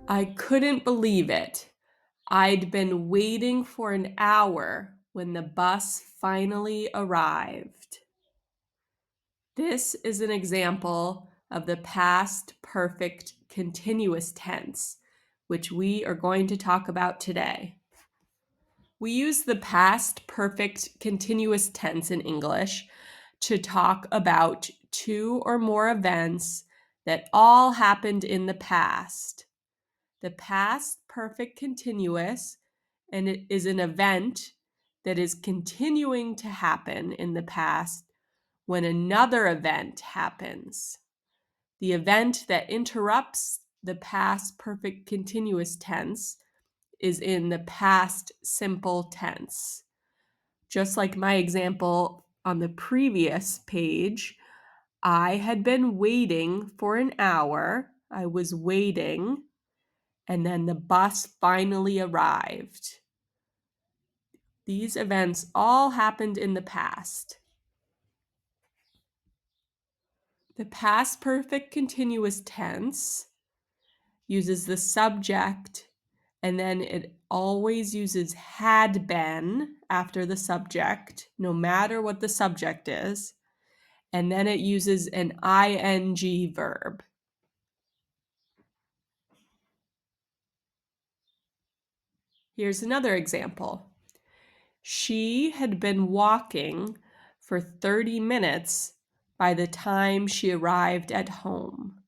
I couldn't believe it. I'd been waiting for an hour when the bus finally arrived. This is an example of the past perfect continuous tense, which we are going to talk about today. We use the past perfect continuous tense in English to talk about two or more events that all happened in the past. The past perfect continuous, and it is an event that is continuing to happen in the past when another event happens. The event that interrupts the past perfect continuous tense is in the past simple tense. Just like my example on the previous page, I had been waiting for an hour. I was waiting, and then the bus finally arrived. These events all happened in the past. The past perfect continuous tense uses the subject, and then it always uses had been after the subject, no matter what the subject is. And then it uses an ing verb. Here's another example. She had been walking for 30 minutes by the time she arrived at home.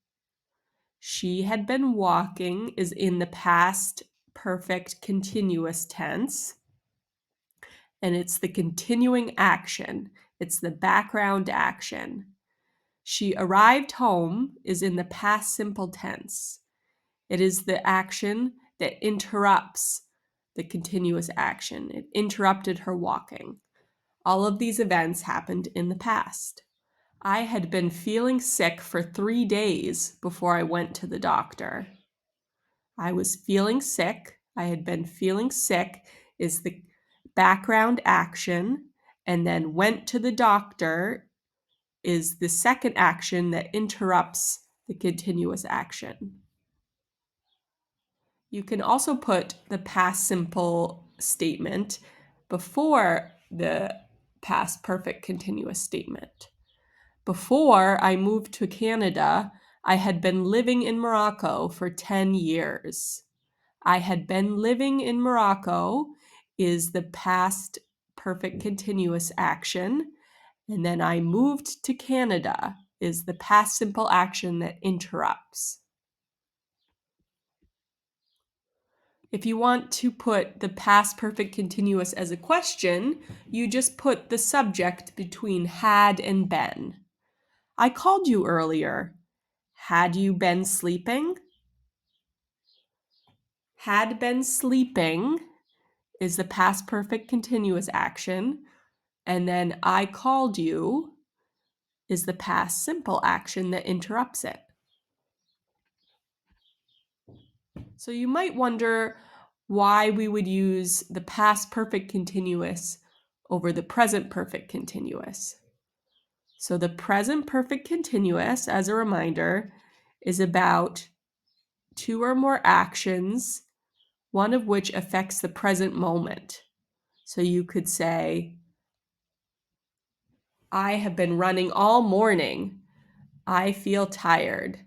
She had been walking is in the past perfect continuous tense, and it's the continuing action. It's the background action. She arrived home is in the past simple tense. It is the action that interrupts the continuous action. It interrupted her walking. All of these events happened in the past. I had been feeling sick for 3 days before I went to the doctor. I was feeling sick. I had been feeling sick is the background action, and then went to the doctor is the second action that interrupts the continuous action. You can also put the past simple statement before the past perfect continuous statement. Before I moved to Canada, I had been living in Morocco for 10 years. I had been living in Morocco is the past perfect continuous action, and then I moved to Canada is the past simple action that interrupts. If you want to put the past perfect continuous as a question, you just put the subject between had and been. I called you earlier. Had you been sleeping? Had been sleeping is the past perfect continuous action, and then I called you is the past simple action that interrupts it. So you might wonder why we would use the past perfect continuous over the present perfect continuous. So the present perfect continuous, as a reminder, is about two or more actions, one of which affects the present moment. So you could say, I have been running all morning. I feel tired.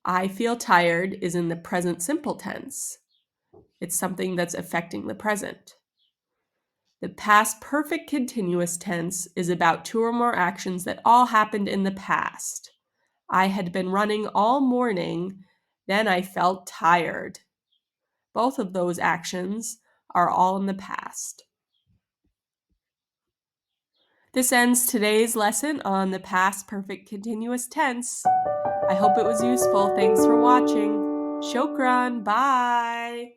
I feel tired is in the present simple tense. It's something that's affecting the present. The past perfect continuous tense is about two or more actions that all happened in the past. I had been running all morning, then I felt tired. Both of those actions are all in the past. This ends today's lesson on the past perfect continuous tense. I hope it was useful. Thanks for watching. Shukran. Bye.